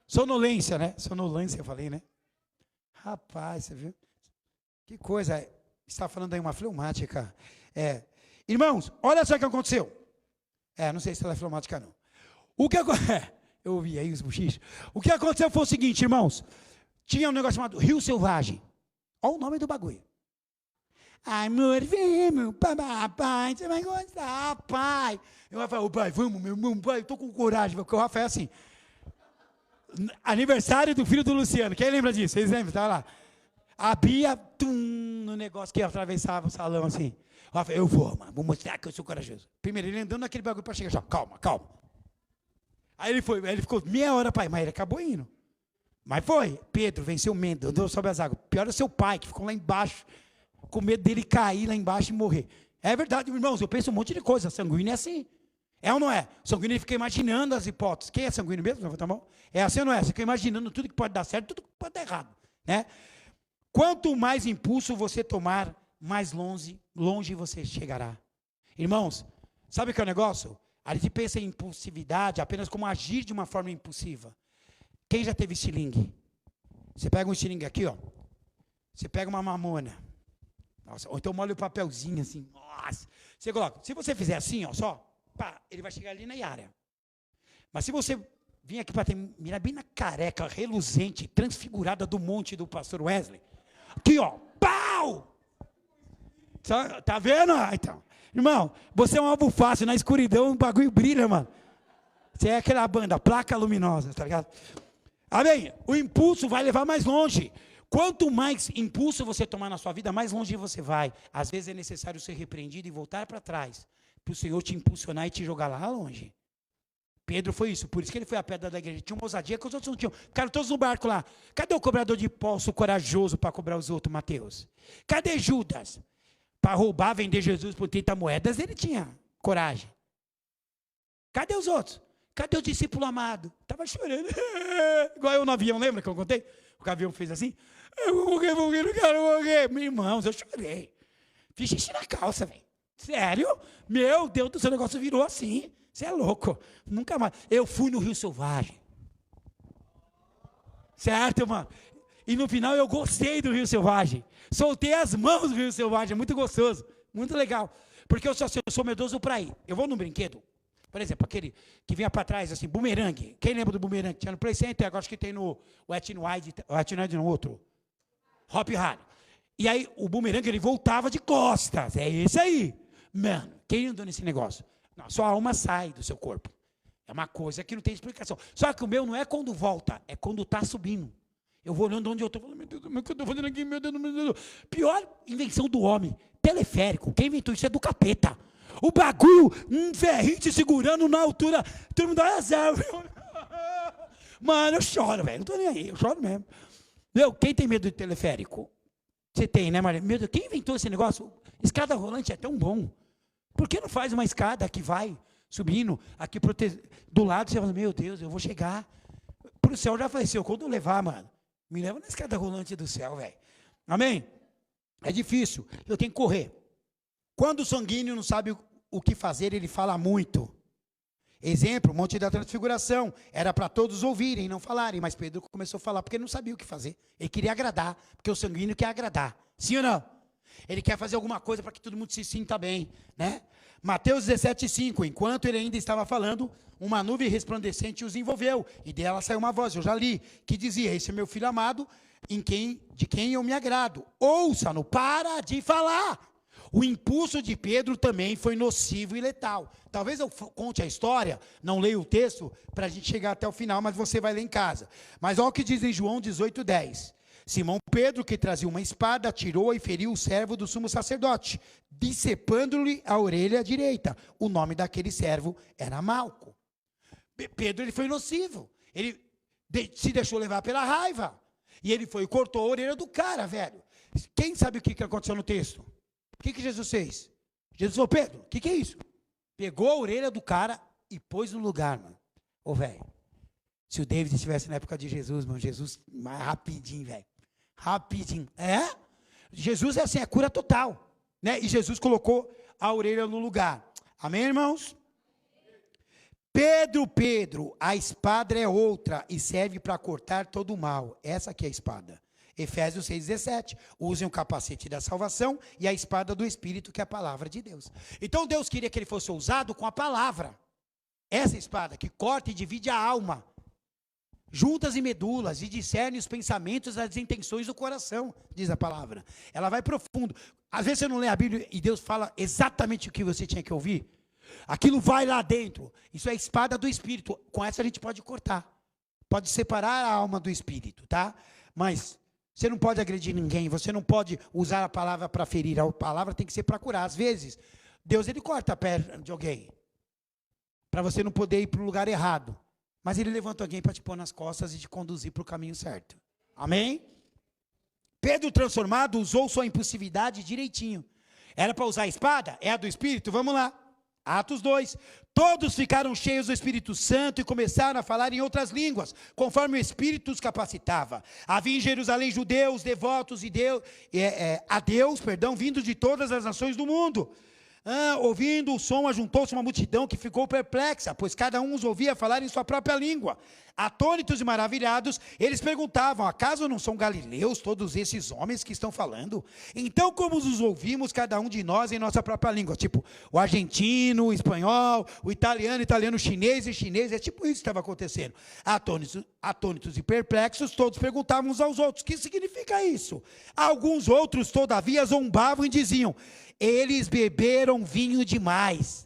Sonolência, né? Sonolência, eu falei, né? Rapaz, você viu? Que coisa. Está falando aí uma fleumática. Irmãos, olha só o que aconteceu. Não sei se ela é fleumática, não. Eu ouvi aí os bochichos. O que aconteceu foi o seguinte, irmãos. tinha um negócio chamado Rio Selvagem. Olha o nome do bagulho. Amor, vem, papai, você vai gostar, pai. Eu Rafael, ô pai, vamos, meu irmão, pai, eu tô com coragem, porque o Rafael é assim. Aniversário do filho do Luciano, quem lembra disso? Vocês lembram? Tá lá. A Bia, no negócio que atravessava o salão assim. O Rafael, eu vou, mano, vou mostrar que eu sou corajoso. Primeiro, ele andando naquele bagulho para chegar, já, calma. Aí ele foi, ele ficou meia hora, pai, mas ele acabou indo. Mas foi, Pedro venceu medo, andou sobre as águas. Pior é seu pai, que ficou lá embaixo, com medo dele cair lá embaixo e morrer. É verdade, irmãos, eu penso um monte de coisa, sanguíneo é assim. É ou não é? Sanguíneo ele fica imaginando as hipóteses. Quem é sanguíneo mesmo? Levanta a mão. É assim ou não é? Você fica imaginando tudo que pode dar certo, tudo que pode dar errado. Né? Quanto mais impulso você tomar, mais longe você chegará. Irmãos, sabe o que é o negócio? A gente pensa em impulsividade apenas como agir de uma forma impulsiva. Quem já teve estilingue? Você pega um estilingue aqui, ó. Você pega uma mamona. Nossa, ou então molha o papelzinho assim. Nossa. Você coloca. Se você fizer assim, ó, só, pá, ele vai chegar ali na área. Mas se você vir aqui para mirar bem na careca reluzente, transfigurada do monte do pastor Wesley, aqui, ó, pau! Tá vendo? Então, irmão, você é um alvo fácil, na escuridão o bagulho brilha, mano. Você é aquela banda, placa luminosa, tá ligado? Amém? O impulso vai levar mais longe. Quanto mais impulso você tomar na sua vida, mais longe você vai. Às vezes é necessário ser repreendido e voltar para trás, para o Senhor te impulsionar e te jogar lá longe. Pedro foi isso, por isso que ele foi a pedra da igreja. Tinha uma ousadia que os outros não tinham. Ficaram todos no barco lá. Cadê o cobrador de imposto corajoso para cobrar os outros, Mateus? Cadê Judas? Para roubar, vender Jesus por 30 moedas, ele tinha coragem. Cadê os outros? Cadê o discípulo amado? Estava chorando. Igual eu no avião, lembra que eu contei? O avião fez assim. Eu vou morrer, não quero morrer. Meus irmãos, eu chorei. Fiz xixi na calça, velho. Sério? Meu Deus do céu, o negócio virou assim. Você é louco. Nunca mais. Eu fui no Rio Selvagem. Certo, mano? E no final eu gostei do Rio Selvagem. Soltei as mãos do Rio Selvagem. É muito gostoso. Muito legal. Porque eu sou medroso para ir. Eu vou num brinquedo. Por exemplo, aquele que vinha para trás, assim, bumerangue. Quem lembra do bumerangue? Tinha no Play Center, agora acho que tem no Wet n Wild, no outro. Hop Harry. E aí, o bumerangue, ele voltava de costas. É esse aí. Mano, quem andou nesse negócio? Não, sua alma sai do seu corpo. É uma coisa que não tem explicação. Só que o meu não é quando volta, é quando está subindo. Eu vou olhando onde eu estou, falando, meu Deus, o que eu estou fazendo aqui, meu Deus. Pior invenção do homem, teleférico. Quem inventou isso é do capeta. O bagulho, um ferrinho te segurando na altura, todo mundo dá azar. Mano, eu choro, velho, não estou nem aí, eu choro mesmo. Meu, quem tem medo de teleférico? Você tem, né, Maria? Meu Deus, quem inventou esse negócio? Escada rolante é tão bom. Por que não faz uma escada que vai subindo, aqui do lado, você fala, meu Deus, eu vou chegar. Para o céu já faleceu, quando levar, mano, me leva na escada rolante do céu, velho. Amém? É difícil, eu tenho que correr. Quando o sanguíneo não sabe o que fazer, ele fala muito. Exemplo, o Monte da Transfiguração. Era para todos ouvirem, não falarem, mas Pedro começou a falar porque ele não sabia o que fazer. Ele queria agradar, porque o sanguíneo quer agradar. Sim ou não? Ele quer fazer alguma coisa para que todo mundo se sinta bem, né? Mateus 17:5, enquanto ele ainda estava falando, uma nuvem resplandecente os envolveu, e dela saiu uma voz, eu já li, que dizia, esse é meu filho amado, de quem eu me agrado. Ouça-no, para de falar. O impulso de Pedro também foi nocivo e letal. Talvez eu conte a história, não leio o texto, para a gente chegar até o final, mas você vai ler em casa. Mas olha o que diz em João 18:10. Simão Pedro, que trazia uma espada, atirou e feriu o servo do sumo sacerdote, decepando-lhe a orelha direita. O nome daquele servo era Malco. Pedro, ele foi nocivo. Ele se deixou levar pela raiva. E ele foi e cortou a orelha do cara, velho. Quem sabe o que aconteceu no texto? O que Jesus fez? Jesus falou, Pedro, o que é isso? Pegou a orelha do cara e pôs no lugar, mano. Ô, velho, se o David estivesse na época de Jesus, mano, Jesus, mais rapidinho, velho. Rapidinho. É? Jesus é assim, é cura total. Né? E Jesus colocou a orelha no lugar. Amém, irmãos? Pedro, a espada é outra e serve para cortar todo o mal. Essa aqui é a espada. Efésios 6,17. Usem o capacete da salvação e a espada do Espírito, que é a palavra de Deus. Então Deus queria que ele fosse usado com a palavra. Essa espada que corta e divide a alma. juntas e medulas, e discerne os pensamentos e as intenções do coração, diz a palavra. Ela vai profundo. Às vezes você não lê a Bíblia e Deus fala exatamente o que você tinha que ouvir. Aquilo vai lá dentro. Isso é a espada do Espírito. Com essa a gente pode cortar. Pode separar a alma do Espírito, tá? Mas você não pode agredir ninguém. Você não pode usar a palavra para ferir. A palavra tem que ser para curar. Às vezes, Deus ele corta a perna de alguém. Para você não poder ir para o lugar errado. Mas ele levanta alguém para te pôr nas costas e te conduzir para o caminho certo. Amém? Pedro transformado usou sua impulsividade direitinho. Era para usar a espada? É a do Espírito? Vamos lá. Atos 2. Todos ficaram cheios do Espírito Santo e começaram a falar em outras línguas, conforme o Espírito os capacitava. Havia em Jerusalém judeus, devotos a Deus, vindos de todas as nações do mundo. Ouvindo o som, ajuntou-se uma multidão que ficou perplexa, pois cada um os ouvia falar em sua própria língua. Atônitos e maravilhados, eles perguntavam: acaso não são galileus todos esses homens que estão falando? Então como os ouvimos cada um de nós em nossa própria língua? Tipo, o argentino, o espanhol, o italiano, o chinês, é tipo isso que estava acontecendo. Atônitos e perplexos, todos perguntavam uns aos outros: o que significa isso? Alguns outros, todavia, zombavam e diziam: eles beberam vinho demais.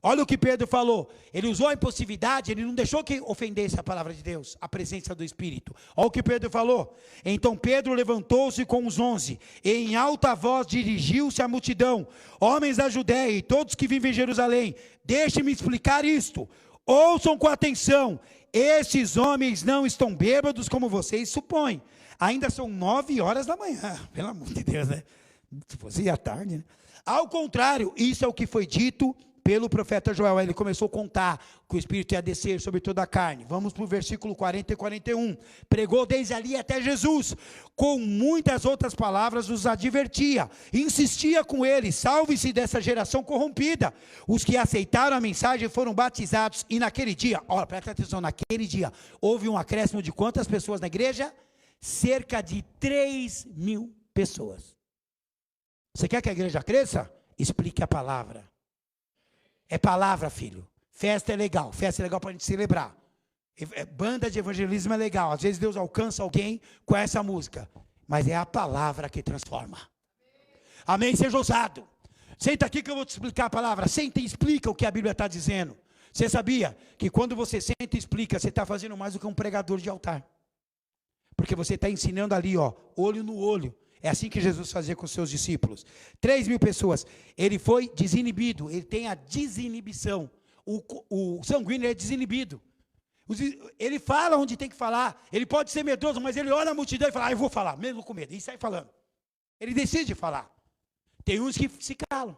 Olha o que Pedro falou. Ele usou a impulsividade, ele não deixou que ofendesse a palavra de Deus, a presença do Espírito. Olha o que Pedro falou. Então Pedro levantou-se com os 11, e em alta voz dirigiu-se à multidão: homens da Judéia e todos que vivem em Jerusalém, deixem-me explicar isto. Ouçam com atenção. Esses homens não estão bêbados como vocês supõem. Ainda são 9 horas da manhã. Pelo amor de Deus, né? Se fosse à tarde, né? Ao contrário, isso é o que foi dito pelo profeta Joel. Ele começou a contar que o Espírito ia descer sobre toda a carne. Vamos para o versículo 40 e 41. Pregou desde ali até Jesus. Com muitas outras palavras os advertia. Insistia com eles: salve-se dessa geração corrompida. Os que aceitaram a mensagem foram batizados. E naquele dia, olha, presta atenção, naquele dia, houve um acréscimo de quantas pessoas na igreja? Cerca de 3.000 pessoas. Você quer que a igreja cresça? Explique a palavra. É palavra, filho. Festa é legal para a gente celebrar. Banda de evangelismo é legal. Às vezes Deus alcança alguém com essa música. Mas é a palavra que transforma. Amém? Seja ousado. Senta aqui que eu vou te explicar a palavra. Senta e explica o que a Bíblia está dizendo. Você sabia que quando você senta e explica, você está fazendo mais do que um pregador de altar. Porque você está ensinando ali, ó, olho no olho. É assim que Jesus fazia com os seus discípulos. 3.000 pessoas. Ele foi desinibido. Ele tem a desinibição. O sanguíneo é desinibido. Ele fala onde tem que falar. Ele pode ser medroso, mas ele olha a multidão e fala: eu vou falar, mesmo com medo. E sai falando. Ele decide falar. Tem uns que se calam.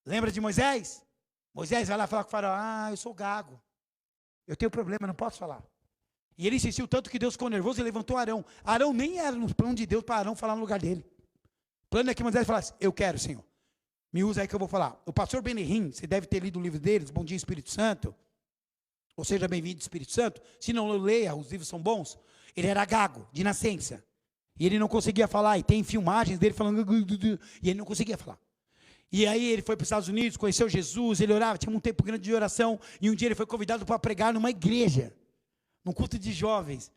Lembra de Moisés? Moisés vai lá falar com o faraó: eu sou gago. Eu tenho problema, não posso falar. E ele insistiu tanto que Deus ficou nervoso e levantou Arão. Arão nem era no plano de Deus para Arão falar no lugar dele. O plano é que Moisés falasse: eu quero, Senhor. Me usa aí que eu vou falar. O pastor Benihim, você deve ter lido o livro deles, Bom Dia Espírito Santo. Ou seja, bem-vindo Espírito Santo. Se não leia, os livros são bons. Ele era gago, de nascença. E ele não conseguia falar. E tem filmagens dele falando. E ele não conseguia falar. E aí ele foi para os Estados Unidos, conheceu Jesus, ele orava, tinha um tempo grande de oração. E um dia ele foi convidado para pregar numa igreja. Num culto de jovens.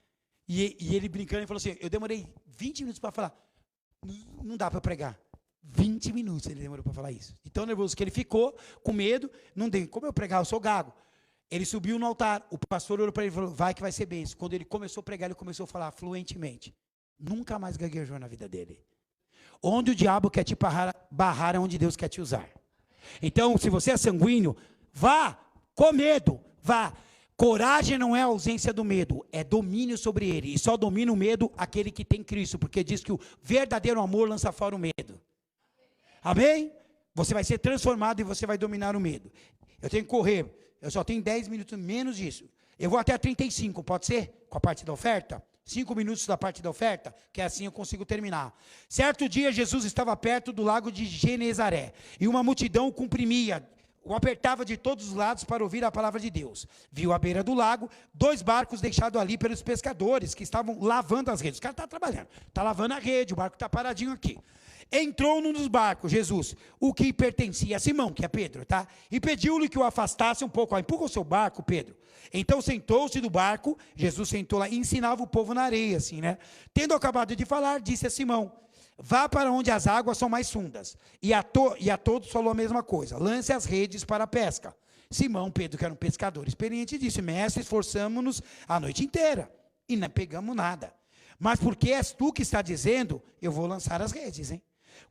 E ele brincando, ele falou assim: eu demorei 20 minutos para falar. Não dá para pregar. 20 minutos ele demorou para falar isso. De tão nervoso que ele ficou, com medo. Não tem como eu pregar, eu sou gago. Ele subiu no altar, o pastor olhou para ele e falou: vai que vai ser bênção. Quando ele começou a pregar, ele começou a falar fluentemente. Nunca mais gaguejou na vida dele. Onde o diabo quer te barrar é onde Deus quer te usar. Então, se você é sanguíneo, vá com medo, vá. Coragem não é a ausência do medo, é domínio sobre ele. E só domina o medo aquele que tem Cristo, porque diz que o verdadeiro amor lança fora o medo. Amém? Você vai ser transformado e você vai dominar o medo. Eu tenho que correr, eu só tenho 10 minutos menos disso. Eu vou até 35, pode ser? Com a parte da oferta? 5 minutos da parte da oferta, que assim eu consigo terminar. Certo dia, Jesus estava perto do lago de Genezaré, e uma multidão o comprimia. o apertava de todos os lados para ouvir a palavra de Deus. Viu à beira do lago 2 barcos deixados ali pelos pescadores, que estavam lavando as redes. O cara está trabalhando, está lavando a rede, o barco está paradinho aqui. Entrou num dos barcos, Jesus, o que pertencia a Simão, que é Pedro, tá? E pediu-lhe que o afastasse um pouco. Empurra o seu barco, Pedro. Então sentou-se do barco, Jesus sentou lá e ensinava o povo na areia, assim, né? Tendo acabado de falar, disse a Simão: vá para onde as águas são mais fundas. E a todos falou a mesma coisa: lance as redes para a pesca. Simão, Pedro, que era um pescador experiente, disse: mestre, esforçamo-nos a noite inteira e não pegamos nada. Mas porque és tu que está dizendo, eu vou lançar as redes, hein?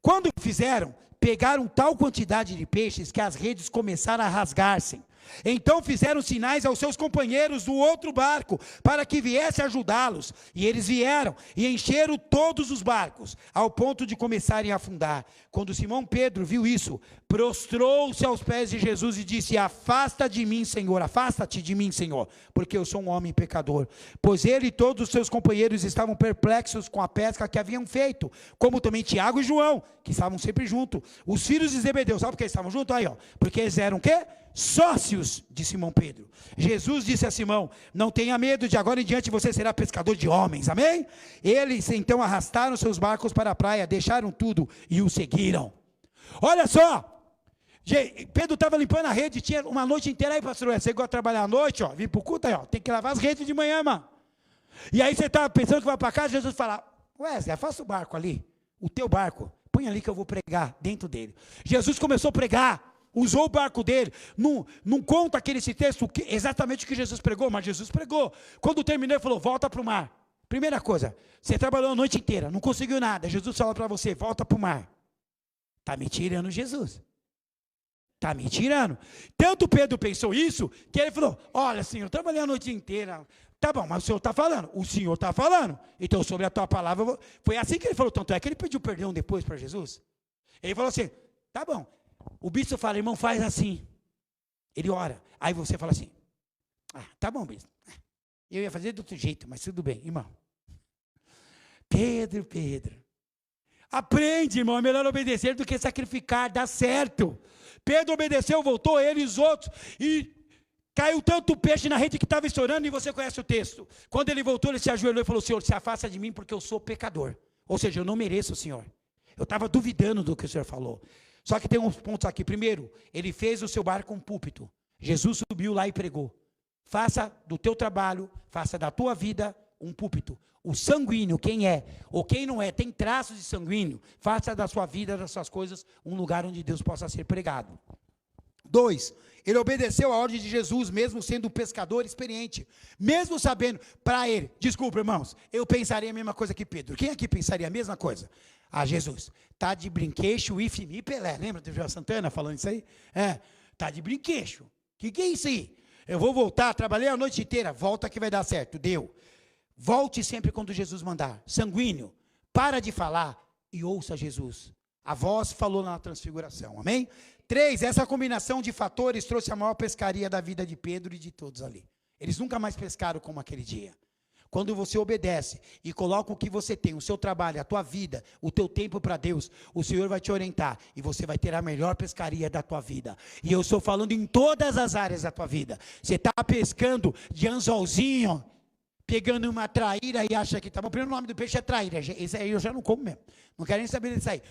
Quando fizeram, pegaram tal quantidade de peixes que as redes começaram a rasgar-se. Então fizeram sinais aos seus companheiros do outro barco, para que viesse ajudá-los. E eles vieram e encheram todos os barcos, ao ponto de começarem a afundar. Quando Simão Pedro viu isso, prostrou-se aos pés de Jesus e disse: afasta de mim, Senhor, afasta-te de mim, Senhor, porque eu sou um homem pecador. Pois ele e todos os seus companheiros estavam perplexos com a pesca que haviam feito, como também Tiago e João, que estavam sempre juntos. Os filhos de Zebedeu, sabe por que eles estavam juntos? Aí, ó, porque eles eram o quê? Sócios de Simão Pedro. Jesus disse a Simão: não tenha medo, de agora em diante você será pescador de homens, amém? Eles então arrastaram seus barcos para a praia, deixaram tudo e o seguiram. Olha só, Pedro estava limpando a rede, tinha uma noite inteira aí, pastor, você gosta de trabalhar à noite, ó, vim para o culto aí, ó, tem que lavar as redes de manhã, mano. E aí você estava pensando que vai para casa, Jesus fala: Wesley, afasta o barco ali, o teu barco, põe ali que eu vou pregar dentro dele. Jesus começou a pregar, usou o barco dele. Não conta aquele texto exatamente o que Jesus pregou, mas Jesus pregou. Quando terminou, ele falou: volta para o mar. Primeira coisa, você trabalhou a noite inteira, não conseguiu nada. Jesus falou para você: volta para o mar. Está me tirando, Jesus. Está me tirando. Tanto Pedro pensou isso, que ele falou: olha, Senhor, eu trabalhei a noite inteira. Tá bom, mas o Senhor está falando. O Senhor está falando. Então, sobre a tua palavra, foi assim que ele falou. Tanto é que ele pediu perdão depois para Jesus. Ele falou assim: tá bom. O bispo fala: irmão, faz assim. Ele ora. Aí você fala assim: ah, tá bom, bispo. Eu ia fazer de outro jeito, mas tudo bem, irmão. Pedro. Aprende, irmão, é melhor obedecer do que sacrificar, dá certo. Pedro obedeceu, voltou, ele e os outros, e caiu tanto peixe na rede que estava estourando, e você conhece o texto. Quando ele voltou, ele se ajoelhou e falou: Senhor, se afasta de mim, porque eu sou pecador. Ou seja, eu não mereço o Senhor. Eu estava duvidando do que o Senhor falou. Só que tem uns pontos aqui. Primeiro, ele fez o seu barco um púlpito. Jesus subiu lá e pregou: faça do teu trabalho, faça da tua vida um púlpito. O sanguíneo, quem é ou quem não é, tem traços de sanguíneo, faça da sua vida, das suas coisas, um lugar onde Deus possa ser pregado. 2, ele obedeceu a ordem de Jesus, mesmo sendo um pescador experiente, mesmo sabendo, para ele, desculpa, irmãos, eu pensaria a mesma coisa que Pedro. Quem aqui pensaria a mesma coisa? Ah, Jesus, tá de brinquedo, ifimi Pelé, lembra do João Santana falando isso aí? Tá de brinquedo, que é isso aí? Eu vou voltar, trabalhei a noite inteira, volta que vai dar certo, deu. Volte sempre quando Jesus mandar. Sanguíneo, para de falar e ouça Jesus. A voz falou na transfiguração, amém? 3, essa combinação de fatores trouxe a maior pescaria da vida de Pedro e de todos ali. Eles nunca mais pescaram como aquele dia. Quando você obedece e coloca o que você tem, o seu trabalho, a tua vida, o teu tempo para Deus, o Senhor vai te orientar e você vai ter a melhor pescaria da tua vida. E eu estou falando em todas as áreas da tua vida. Você está pescando de anzolzinho, pegando uma traíra e acha que está bom. O primeiro nome do peixe é traíra. Esse aí eu já não como mesmo. Não quero nem saber disso aí.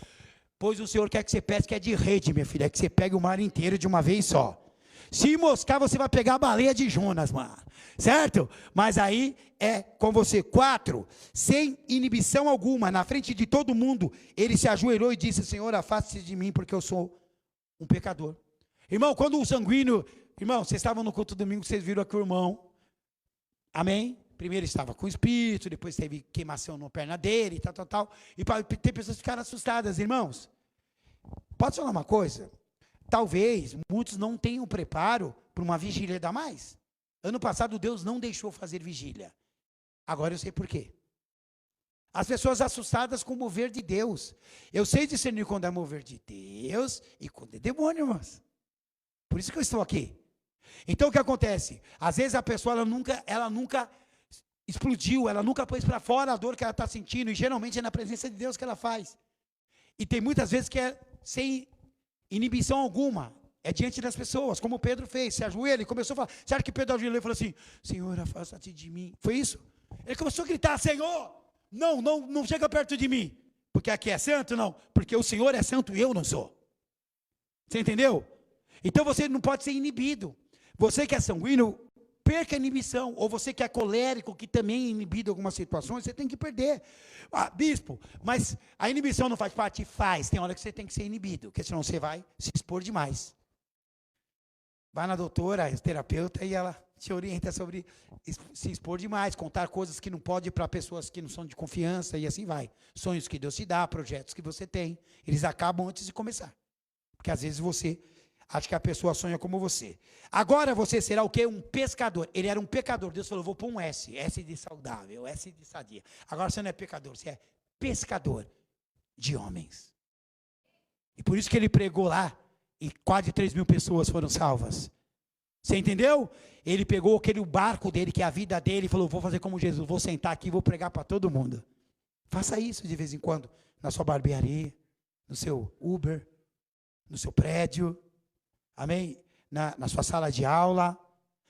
Pois o Senhor quer que você pesque de rede, minha filha. É que você pegue o mar inteiro de uma vez só. Se moscar, você vai pegar a baleia de Jonas, mano. Certo? Mas aí é com você. 4, sem inibição alguma, na frente de todo mundo, ele se ajoelhou e disse: Senhor, afaste-se de mim, porque eu sou um pecador. Irmão, quando o sanguíneo... Irmão, vocês estavam no culto domingo, vocês viram aqui o irmão. Amém? Primeiro estava com o espírito, depois teve queimação na perna dele, tal. E tem pessoas que ficaram assustadas, irmãos. Posso falar uma coisa? Talvez muitos não tenham preparo para uma vigília da mais. Ano passado Deus não deixou fazer vigília. Agora eu sei por quê. As pessoas assustadas com o mover de Deus. Eu sei discernir quando é mover de Deus e quando é demônio, irmãos. Por isso que eu estou aqui. Então o que acontece? Às vezes a pessoa ela nunca explodiu, ela nunca pôs para fora a dor que ela está sentindo, e geralmente é na presença de Deus que ela faz. E tem muitas vezes que é sem inibição alguma. É diante das pessoas, como Pedro fez. Se ajoelha e começou a falar. Você acha que Pedro ajoelhou e falou assim: Senhor, afasta-te de mim? Foi isso? Ele começou a gritar: Senhor, não chega perto de mim. Porque aqui é santo? Não. Porque o Senhor é santo e eu não sou. Você entendeu? Então você não pode ser inibido. Você que é sanguíneo, perca a inibição. Ou você que é colérico, que também é inibido em algumas situações, você tem que perder. Ah, bispo, mas a inibição não faz parte? Faz. Tem hora que você tem que ser inibido, porque senão você vai se expor demais. Vai na doutora, terapeuta, e ela te orienta sobre se expor demais, contar coisas que não pode para pessoas que não são de confiança, e assim vai. Sonhos que Deus te dá, projetos que você tem, eles acabam antes de começar. Porque às vezes você acha que a pessoa sonha como você. Agora você será o quê? Um pescador. Ele era um pecador. Deus falou: vou pôr um S. S de saudável, S de sadia. Agora você não é pecador, você é pescador de homens. E por isso que ele pregou lá, e quase 3.000 pessoas foram salvas. Você entendeu? Ele pegou aquele barco dele, que é a vida dele, e falou: vou fazer como Jesus, vou sentar aqui e vou pregar para todo mundo. Faça isso de vez em quando, na sua barbearia, no seu Uber, no seu prédio, amém? Na sua sala de aula,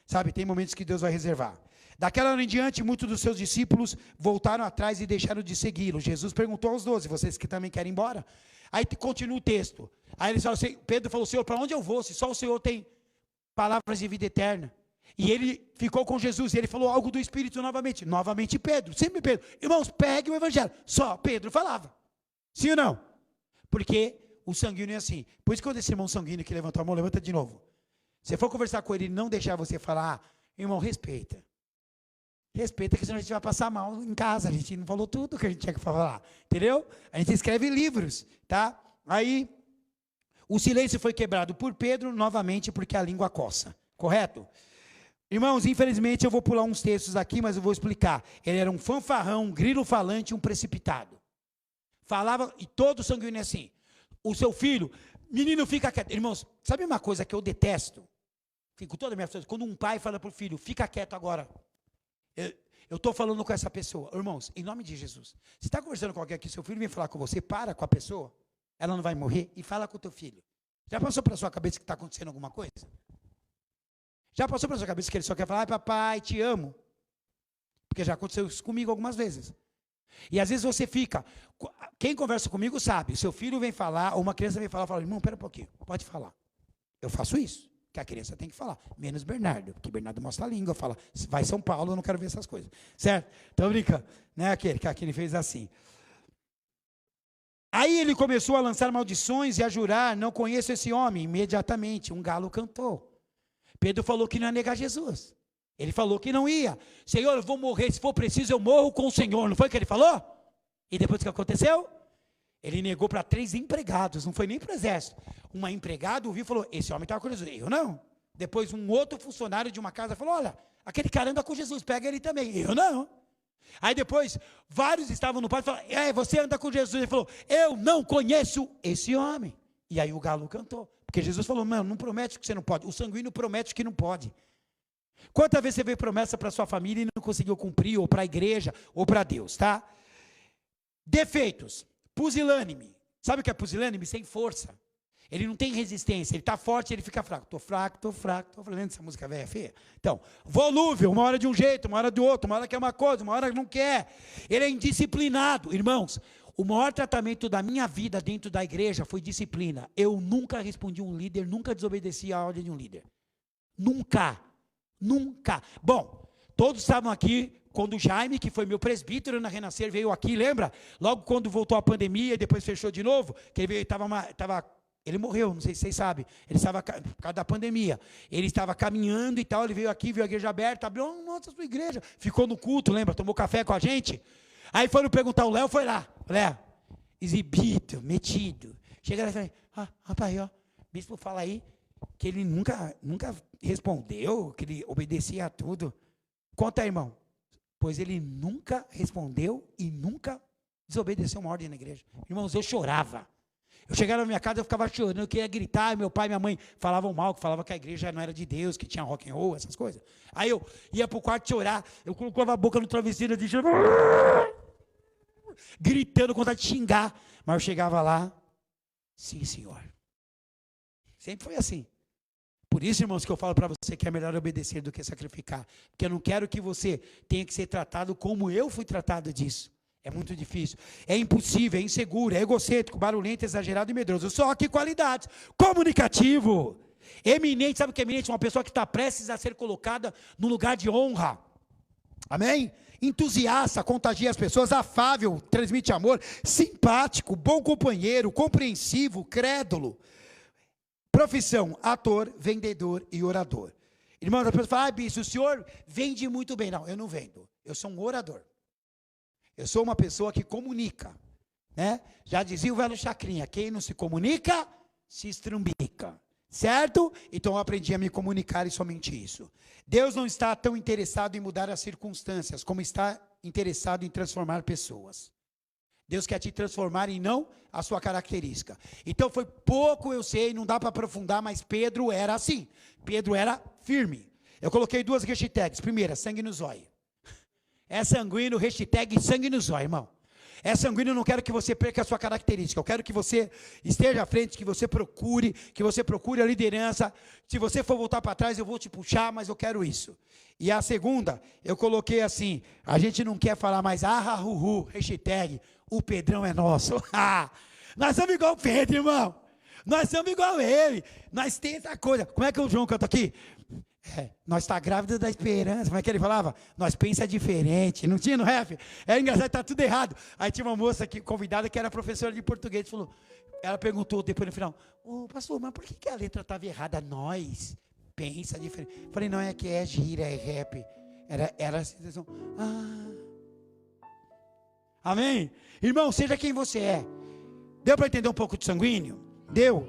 sabe? Tem momentos que Deus vai reservar. Daquela hora em diante, muitos dos seus discípulos voltaram atrás e deixaram de segui-lo. Jesus perguntou aos 12, vocês que também querem ir embora? Aí continua o texto. Aí eles falam assim, Pedro falou: Senhor, para onde eu vou, se só o Senhor tem palavras de vida eterna? E ele ficou com Jesus, e ele falou algo do Espírito novamente. Novamente Pedro, sempre Pedro. Irmãos, pegue o evangelho. Só Pedro falava. Sim ou não? Porque o sanguíneo é assim. Por isso que quando esse irmão sanguíneo que levantou a mão, levanta de novo. Se for conversar com ele e não deixar você falar, irmão, respeita. Respeita, que senão a gente vai passar mal em casa. A gente não falou tudo que a gente tinha que falar. Entendeu? A gente escreve livros, tá? Aí, o silêncio foi quebrado por Pedro, novamente, porque a língua coça. Correto? Irmãos, infelizmente eu vou pular uns textos aqui, mas eu vou explicar. Ele era um fanfarrão, um grilo falante, um precipitado. Falava, e todo sanguíneo é assim. O seu filho, menino, fica quieto. Irmãos, sabe uma coisa que eu detesto? Fico toda a minha vida, quando um pai fala para o filho: fica quieto agora. Eu estou falando com essa pessoa. Irmãos, em nome de Jesus, você está conversando com alguém aqui, seu filho vem falar com você, para com a pessoa, ela não vai morrer, e fala com o teu filho. Já passou pela sua cabeça que está acontecendo alguma coisa? Já passou pela sua cabeça que ele só quer falar: ai, papai, te amo? Porque já aconteceu isso comigo algumas vezes. E às vezes você fica, quem conversa comigo sabe, o seu filho vem falar, ou uma criança vem falar, fala: irmão, pera um pouquinho, pode falar. Eu faço isso, que a criança tem que falar, menos Bernardo, porque Bernardo mostra a língua, fala: vai São Paulo, eu não quero ver essas coisas, certo? Então brincando, né, aquele fez assim. Aí ele começou a lançar maldições e a jurar: não conheço esse homem. Imediatamente um galo cantou. Pedro falou que não ia negar Jesus. Ele falou que não ia. Senhor, eu vou morrer, se for preciso eu morro com o Senhor. Não foi o que ele falou? E depois o que aconteceu? Ele negou para 3 empregados, não foi nem para o exército. Uma empregada ouviu e falou: esse homem estava com Jesus. Eu não. Depois um outro funcionário de uma casa falou: olha, aquele cara anda com Jesus, pega ele também. Eu não. Aí depois, vários estavam no pátio e falaram: você anda com Jesus. Ele falou: eu não conheço esse homem. E aí o galo cantou. Porque Jesus falou: não promete que você não pode. O sanguíneo promete que não pode. Quantas vezes você veio promessa para sua família e não conseguiu cumprir, ou para a igreja, ou para Deus, tá? Defeitos. Pusilânime. Sabe o que é pusilânime? Sem força. Ele não tem resistência, ele está forte, ele fica fraco. Estou fraco, estou fraco. Estou falando dessa música velha feia? Então, volúvel, uma hora de um jeito, uma hora de outro, uma hora quer uma coisa, uma hora não quer. Ele é indisciplinado. Irmãos, o maior tratamento da minha vida dentro da igreja foi disciplina. Eu nunca respondi um líder, nunca desobedeci a ordem de um líder. Nunca. Nunca. Bom, todos estavam aqui quando o Jaime, que foi meu presbítero na Renascer, veio aqui, lembra? Logo quando voltou a pandemia e depois fechou de novo, que ele veio, ele morreu, não sei se vocês sabem, ele estava, por causa da pandemia, ele estava caminhando e tal, ele veio aqui, viu a igreja aberta, abriu: nossa, sua igreja, ficou no culto, lembra? Tomou café com a gente. Aí foram perguntar, o Léo foi lá, Léo, exibido, metido. Chega lá e fala: rapaz, ó, bispo fala aí, que ele nunca respondeu, que ele obedecia a tudo. Conta aí, irmão. Pois ele nunca respondeu e nunca desobedeceu uma ordem na igreja. Irmãos, eu chorava. Eu chegava na minha casa, eu ficava chorando, eu queria gritar, meu pai e minha mãe falavam mal, que falavam que a igreja não era de Deus, que tinha rock and roll, essas coisas. Aí eu ia para o quarto chorar, eu colocava a boca no travesseiro, gritando, com vontade de xingar. Mas eu chegava lá: sim, senhor. Sempre foi assim. Por isso, irmãos, que eu falo para você que é melhor obedecer do que sacrificar. Porque eu não quero que você tenha que ser tratado como eu fui tratado disso. É muito difícil. É impossível, é inseguro, é egocêntrico, barulhento, exagerado e medroso. Só que qualidades. Comunicativo. Eminente, sabe o que é eminente? Uma pessoa que está prestes a ser colocada no lugar de honra. Amém? Entusiasta, contagia as pessoas, afável, transmite amor, simpático, bom companheiro, compreensivo, crédulo. Profissão, ator, vendedor e orador. Irmãos, as pessoas falam, bispo, o senhor vende muito bem. Não, eu não vendo. Eu sou um orador. Eu sou uma pessoa que comunica. Né? Já dizia o velho Chacrinha, quem não se comunica, se estrumbica. Certo? Então eu aprendi a me comunicar e somente isso. Deus não está tão interessado em mudar as circunstâncias, como está interessado em transformar pessoas. Deus quer te transformar e não a sua característica. Então foi pouco, eu sei, não dá para aprofundar, mas Pedro era assim. Pedro era firme. Eu coloquei 2 hashtags. Primeira, sangue no zóio. É sanguíneo, hashtag sangue no zóio, irmão. É sanguíneo, eu não quero que você perca a sua característica. Eu quero que você esteja à frente, que você procure a liderança. Se você for voltar para trás, eu vou te puxar, mas eu quero isso. E a segunda, eu coloquei assim, a gente não quer falar mais, hashtag, o Pedrão é nosso. Nós somos igual o Pedro, irmão. Nós somos igual ele. Nós temos essa coisa. Como é que o João canta aqui? Nós está grávida da esperança. Como é que ele falava? Nós pensa diferente. Não tinha no rap? É engraçado, está tudo errado. Aí tinha uma moça aqui, convidada que era professora de português. Ela perguntou depois no final: pastor, mas por que a letra estava errada? Nós pensa diferente. Falei, não, é que é gira, é rap. Era a situação. Amém? Irmão, seja quem você é. Deu para entender um pouco de sanguíneo? Deu?